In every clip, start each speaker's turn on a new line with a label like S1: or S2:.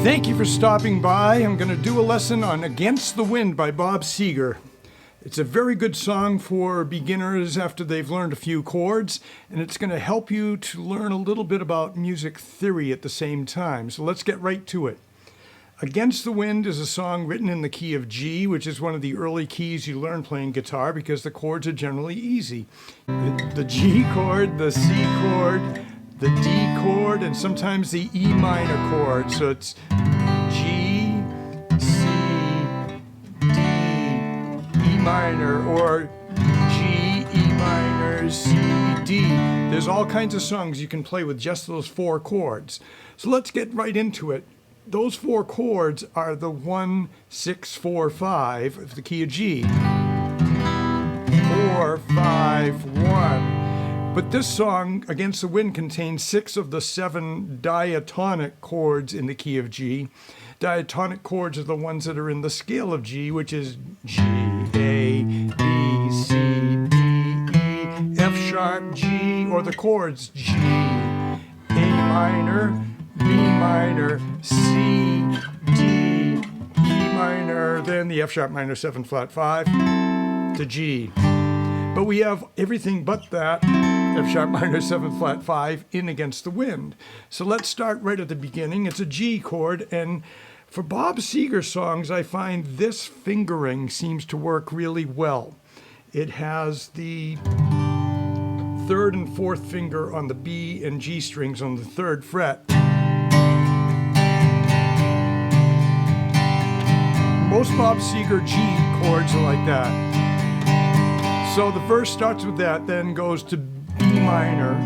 S1: Thank you for stopping by. I'm going to do a lesson on Against the Wind by Bob Seger. It's a very good song for beginners after they've learned a few chords, and it's going to help you to learn a little bit about music theory at the same time. So let's get right to it. Against the Wind is a song written in the key of G, which is one of the early keys you learn playing guitar because the chords are generally easy. The G chord, the C chord, the D chord, and sometimes the E minor chord. So it's G, C, D, E minor, or G, E minor, C, D. There's all kinds of songs you can play with just those four chords. So let's get right into it. Those four chords are the 1, 6, 4, 5 of the key of G. 4, 5, 1. But this song, Against the Wind, contains 6 of the 7 diatonic chords in the key of G. Diatonic chords are the ones that are in the scale of G, which is G, A, B, C, D, E, F sharp, G, or the chords G, A minor, B minor, C, D, E minor, then the F sharp minor 7 flat 5 to G. But we have everything but that F sharp minor 7 flat 5 in Against the Wind. So let's start right at the beginning. It's a G chord, and for Bob Seger songs, I find this fingering seems to work really well. It has the 3rd and 4th finger on the B and G strings on the 3rd fret. Most Bob Seger G chords are like that. So the verse starts with that, then goes to B minor.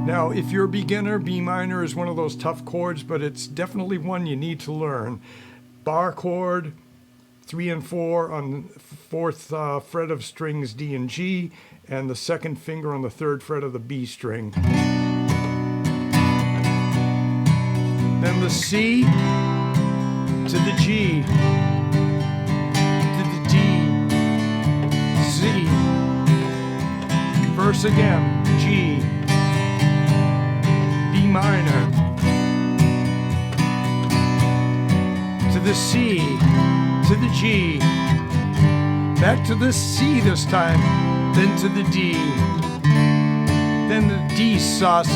S1: Now, if you're a beginner, B minor is one of those tough chords, but it's definitely one you need to learn. Bar chord, 3 and 4 on the 4th fret of strings D and G, and the 2nd finger on the 3rd fret of the B string. Then the C to the G, to the D, C. Verse again, G, B minor, to the C, to the G, back to the C this time, then to the D, then the D sus,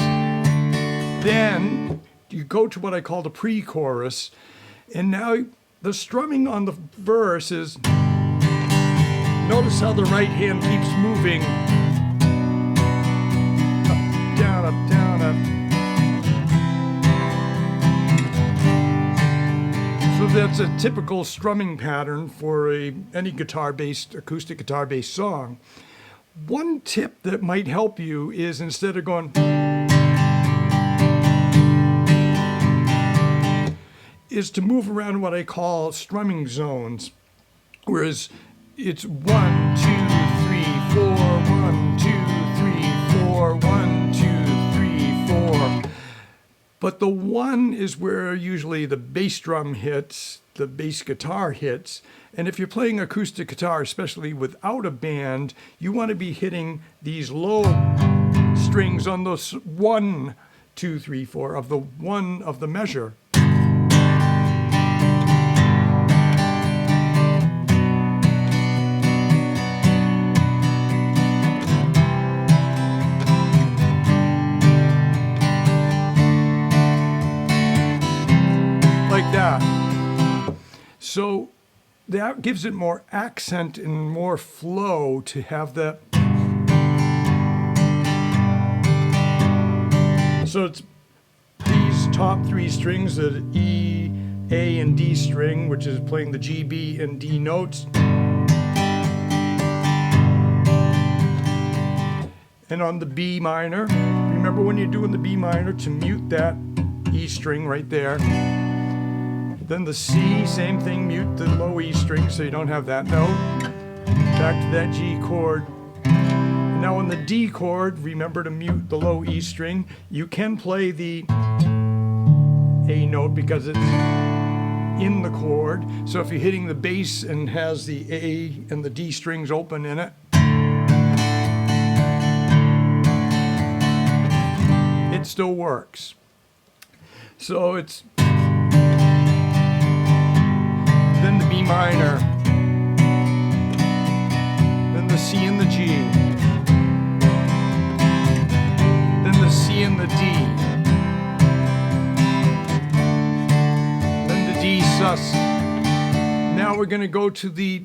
S1: then you go to what I call the pre-chorus, and now the strumming on the verse is, notice how the right hand keeps moving. Up, down, up. So that's a typical strumming pattern for any guitar-based, acoustic guitar-based song. One tip that might help you is instead of going, is to move around what I call strumming zones. Whereas it's 1, 2, 3, 4, 1, 2, 3, 4, 1, 2, 3, 4. But the 1 is where usually the bass drum hits, the bass guitar hits. And if you're playing acoustic guitar, especially without a band, you want to be hitting these low strings on those 1, 2, 3, 4 of the 1 of the measure. Like that. So that gives it more accent and more flow to have that. So it's these top 3 strings, the E, A, and D string, which is playing the G, B, and D notes. And on the B minor, remember when you're doing the B minor to mute that E string right there. Then the C, same thing, mute the low E string so you don't have that note. Back to that G chord. Now on the D chord, remember to mute the low E string. You can play the A note because it's in the chord. So if you're hitting the bass and has the A and the D strings open in it, it still works. So it's then the B minor, then the C and the G, then the C and the D, then the D sus. Now we're going to go to the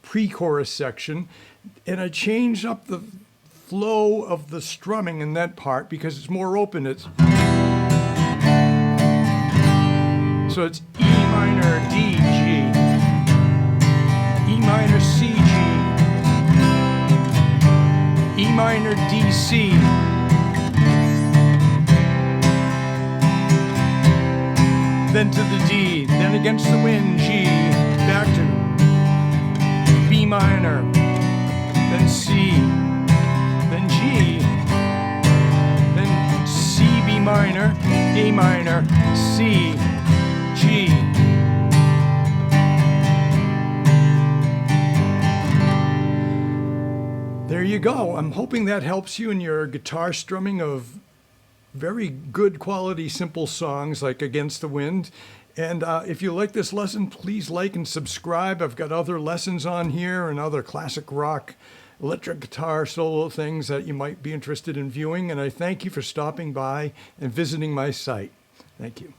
S1: pre-chorus section, and I changed up the flow of the strumming in that part because it's more open. So it's E minor, D, G, E minor, C, G, E minor, D, C, then to the D, then against the wind, G, back to B minor, then C, then G, then C, B minor, A minor, C, G. There you go. I'm hoping that helps you in your guitar strumming of very good quality simple songs like Against the Wind. And if you like this lesson, please like and subscribe. I've got other lessons on here and other classic rock, electric guitar solo things that you might be interested in viewing. And I thank you for stopping by and visiting my site. Thank you.